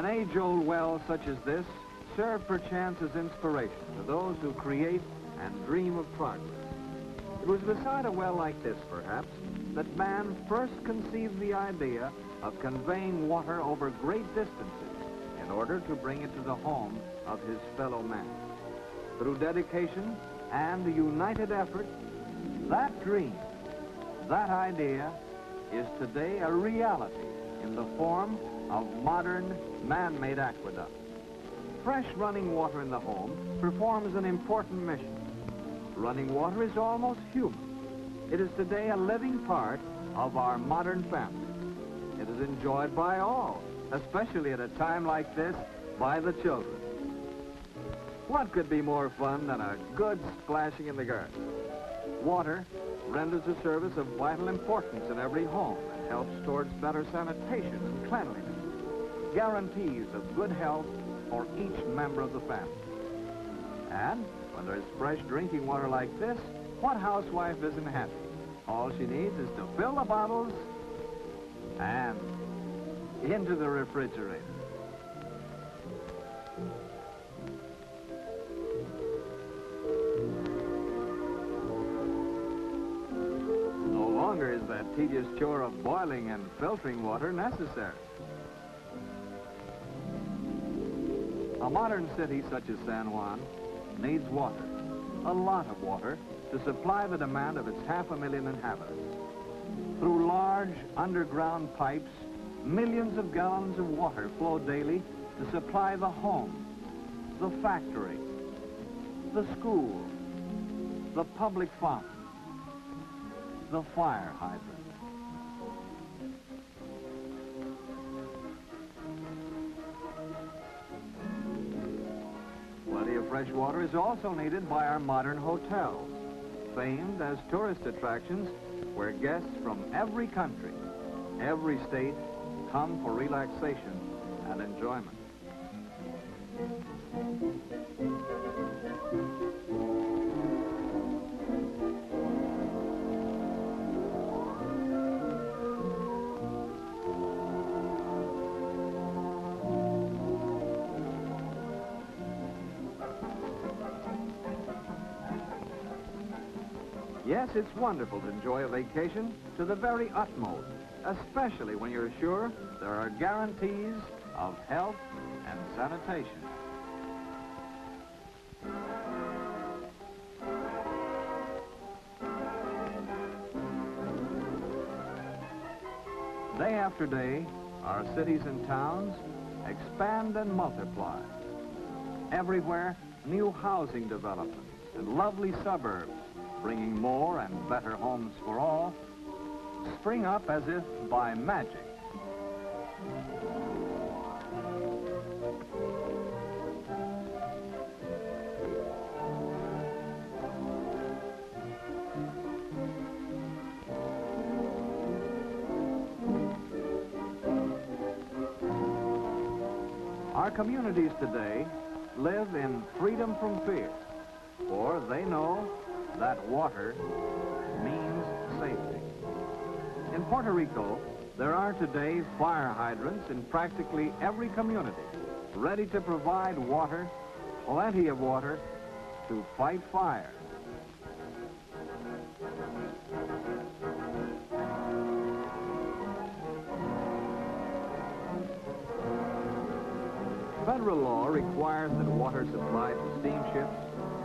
An age-old well such as this served perchance as inspiration to those who create and dream of progress. It was beside a well like this, perhaps, that man first conceived the idea of conveying water over great distances in order to bring it to the home of his fellow man. Through dedication and united effort, that dream, that idea, is today a reality in the form of modern man-made aqueducts. Fresh running water in the home performs an important mission. Running water is almost human. It is today a living part of our modern family. It is enjoyed by all, especially at a time like this, by the children. What could be more fun than a good splashing in the garden? Water renders a service of vital importance in every home and helps towards better sanitation and cleanliness, guarantees of good health for each member of the family. And when there's fresh drinking water like this, what housewife isn't happy? All she needs is to fill the bottles and into the refrigerator. No longer is that tedious chore of boiling and filtering water necessary. A modern city such as San Juan needs water, a lot of water, to supply the demand of its 500,000 inhabitants. Through large underground pipes, millions of gallons of water flow daily to supply the home, the factory, the school, the public fountain, the fire hydrant. Plenty of fresh water is also needed by our modern hotels, famed as tourist attractions where guests from every country, every state, come for relaxation and enjoyment. Yes, it's wonderful to enjoy a vacation to the very utmost, especially when you're sure there are guarantees of health and sanitation. Day after day, our cities and towns expand and multiply. Everywhere, new housing developments and lovely suburbs, bringing more and better homes for all, spring up as if by magic. Our communities today live in freedom from fear, for they know that water means safety. In Puerto Rico, there are today fire hydrants in practically every community, ready to provide water, plenty of water, to fight fire. Federal law requires that water supplied to steamships,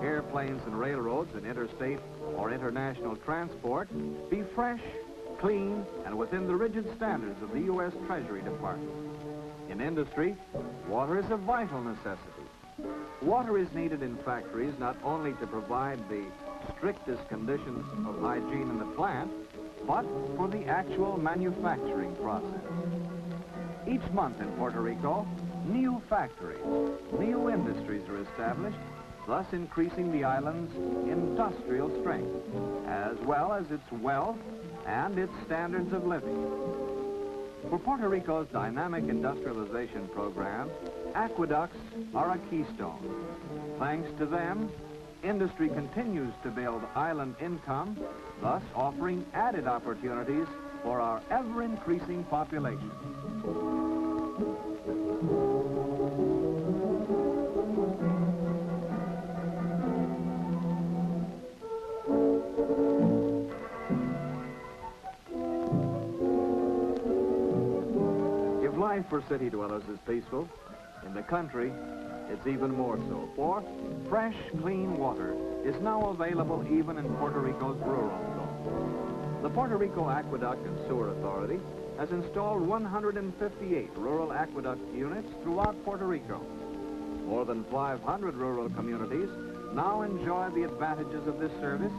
airplanes and railroads in interstate or international transport be fresh, clean, and within the rigid standards of the U.S. Treasury Department. In industry, water is a vital necessity. Water is needed in factories not only to provide the strictest conditions of hygiene in the plant, but for the actual manufacturing process. Each month in Puerto Rico, new factories, new industries are established, thus increasing the island's industrial strength, as well as its wealth and its standards of living. For Puerto Rico's dynamic industrialization program, aqueducts are a keystone. Thanks to them, industry continues to build island income, thus offering added opportunities for our ever-increasing population. for city dwellers is peaceful, in the country, it's even more so. For fresh, clean water is now available even in Puerto Rico's rural zones. The Puerto Rico Aqueduct and Sewer Authority has installed 158 rural aqueduct units throughout Puerto Rico. More than 500 rural communities now enjoy the advantages of this service,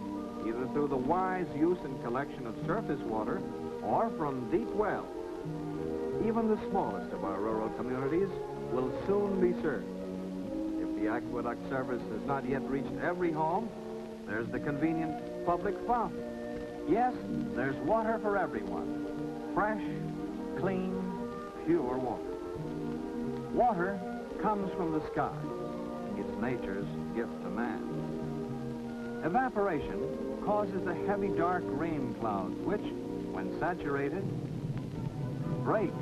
either through the wise use and collection of surface water or from deep wells. Even the smallest of our rural communities will soon be served. If the aqueduct service has not yet reached every home, there's the convenient public fountain. Yes, there's water for everyone. Fresh, clean, pure water. Water comes from the sky. It's nature's gift to man. Evaporation causes the heavy, dark rain clouds, which, when saturated, break,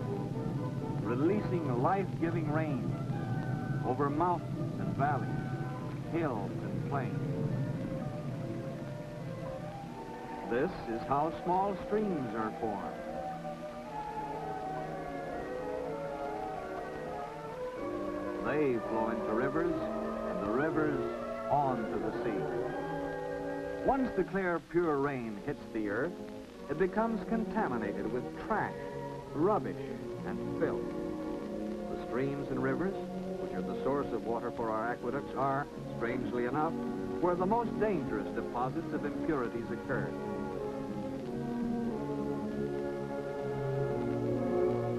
releasing life-giving rains over mountains and valleys, hills and plains. This is how small streams are formed. They flow into rivers, and the rivers on to the sea. Once the clear, pure rain hits the earth, it becomes contaminated with trash, rubbish, and filth. The streams and rivers, which are the source of water for our aqueducts, are, strangely enough, where the most dangerous deposits of impurities occur.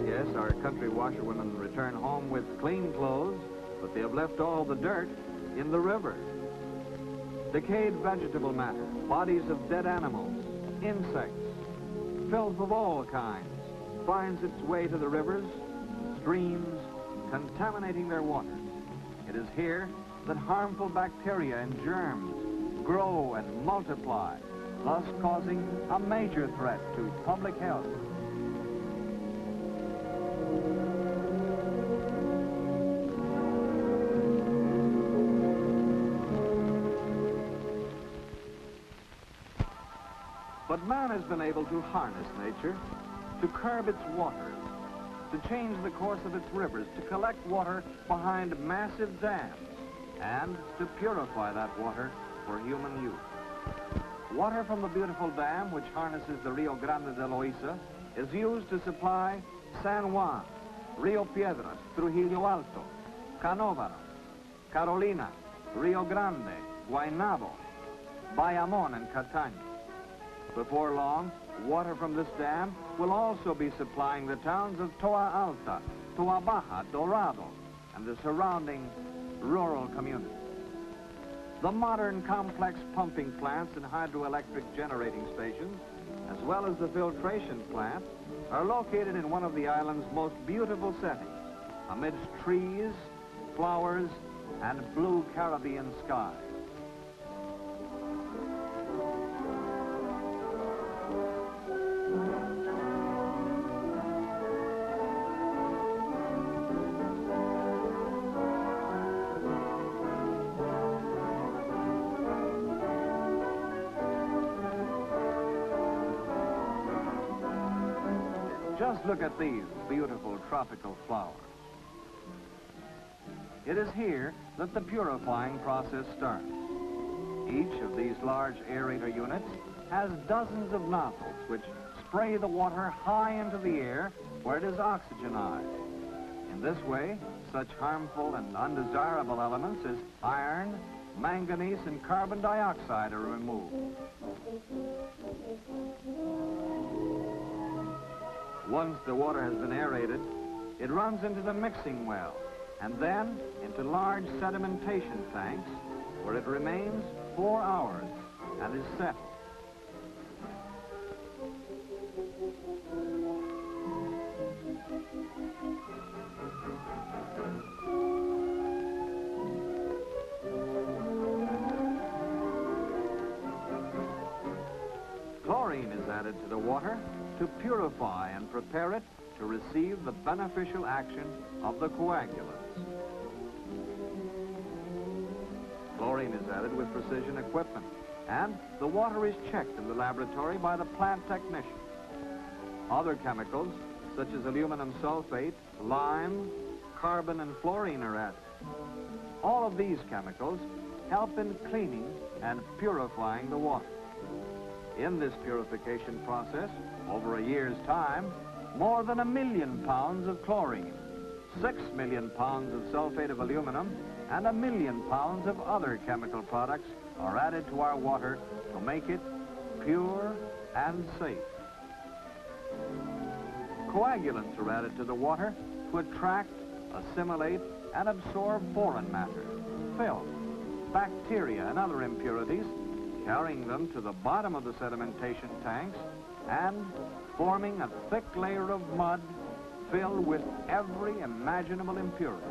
Yes, our country washerwomen return home with clean clothes, but they have left all the dirt in the river. Decayed vegetable matter, bodies of dead animals, insects, filth of all kinds, finds its way to the rivers, streams, contaminating their waters. It is here that harmful bacteria and germs grow and multiply, thus causing a major threat to public health. But man has been able to harness nature, to curb its waters, to change the course of its rivers, to collect water behind massive dams, and to purify that water for human use. Water from the beautiful dam, which harnesses the Rio Grande de Loíza, is used to supply San Juan, Rio Piedras, Trujillo Alto, Canóvaro, Carolina, Rio Grande, Guaynabo, Bayamón, and Cataño. Before long, water from this dam will also be supplying the towns of Toa Alta, Toa Baja, Dorado, and the surrounding rural communities. The modern complex pumping plants and hydroelectric generating stations, as well as the filtration plant, are located in one of the island's most beautiful settings, amidst trees, flowers, and blue Caribbean skies. Just look at these beautiful tropical flowers. It is here that the purifying process starts. Each of these large aerator units has dozens of nozzles which spray the water high into the air where it is oxygenized. In this way, such harmful and undesirable elements as iron, manganese, and carbon dioxide are removed. Once the water has been aerated, it runs into the mixing well and then into large sedimentation tanks where it remains 4 hours and is settled. Chlorine is added to the water to purify and prepare it to receive the beneficial action of the coagulants. Chlorine is added with precision equipment, and the water is checked in the laboratory by the plant technician. Other chemicals, such as aluminum sulfate, lime, carbon, and fluorine are added. All of these chemicals help in cleaning and purifying the water. In this purification process, over a year's time, more than 1 million pounds of chlorine, 6 million pounds of sulfate of aluminum, and 1 million pounds of other chemical products are added to our water to make it pure and safe. Coagulants are added to the water to attract, assimilate, and absorb foreign matter, filth, bacteria, and other impurities, carrying them to the bottom of the sedimentation tanks and forming a thick layer of mud filled with every imaginable impurity.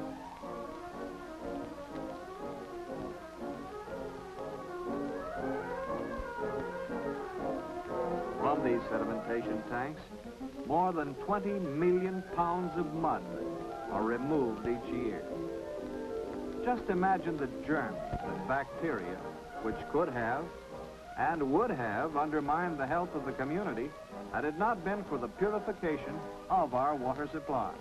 From these sedimentation tanks, more than 20 million pounds of mud are removed each year. Just imagine the germs and bacteria which could have and would have undermined the health of the community had it not been for the purification of our water supply.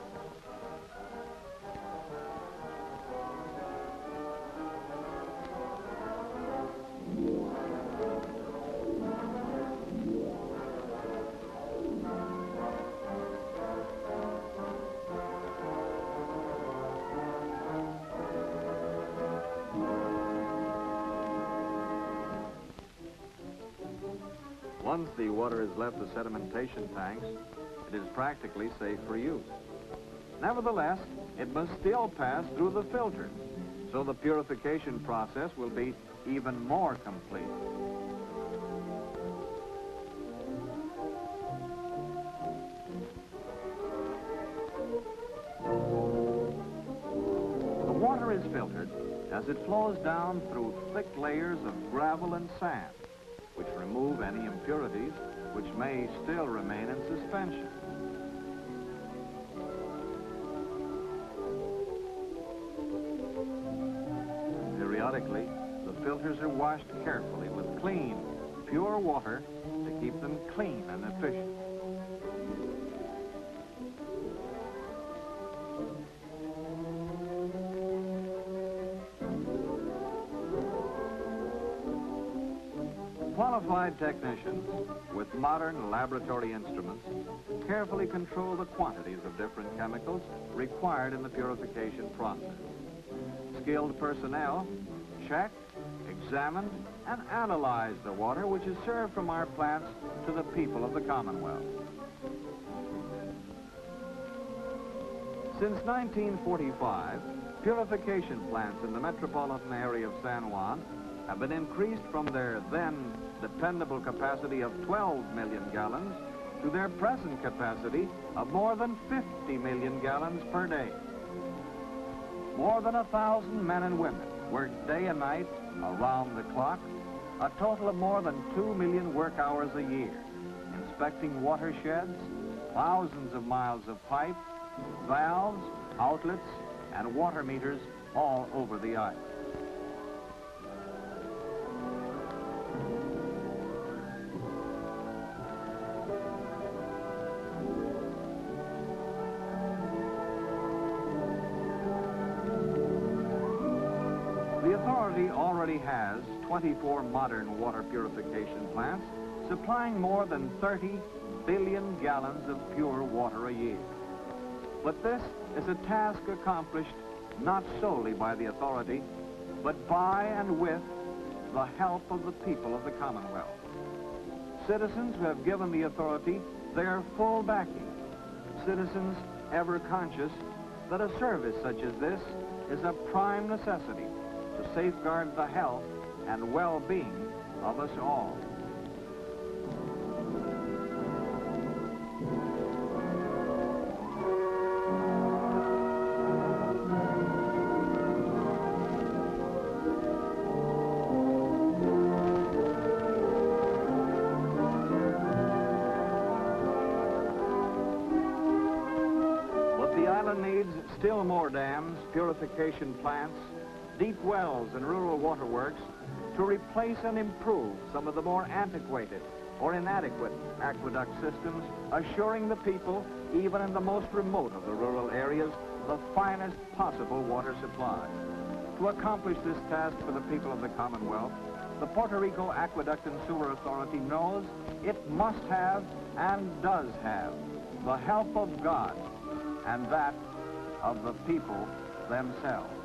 Once the water has left the sedimentation tanks, it is practically safe for use. Nevertheless, it must still pass through the filters, so the purification process will be even more complete. The water is filtered as it flows down through thick layers of gravel and sand, which remove any impurities which may still remain in suspension. Periodically, the filters are washed carefully with clean, pure water to keep them clean and efficient. Qualified technicians with modern laboratory instruments carefully control the quantities of different chemicals required in the purification process. Skilled personnel check, examine, and analyze the water which is served from our plants to the people of the Commonwealth. Since 1945, purification plants in the metropolitan area of San Juan have been increased from their then dependable capacity of 12 million gallons to their present capacity of more than 50 million gallons per day. More than 1,000 men and women work day and night around the clock, a total of more than 2 million work hours a year, inspecting watersheds, thousands of miles of pipe, valves, outlets, and water meters all over the island. The authority already has 24 modern water purification plants supplying more than 30 billion gallons of pure water a year. But this is a task accomplished not solely by the authority, but by and with the help of the people of the Commonwealth. Citizens who have given the authority their full backing. Citizens ever conscious that a service such as this is a prime necessity to safeguard the health and well-being of us all. But the island needs still more dams, purification plants, deep wells and rural waterworks to replace and improve some of the more antiquated or inadequate aqueduct systems, assuring the people, even in the most remote of the rural areas, the finest possible water supply. To accomplish this task for the people of the Commonwealth, the Puerto Rico Aqueduct and Sewer Authority knows it must have and does have the help of God and that of the people themselves.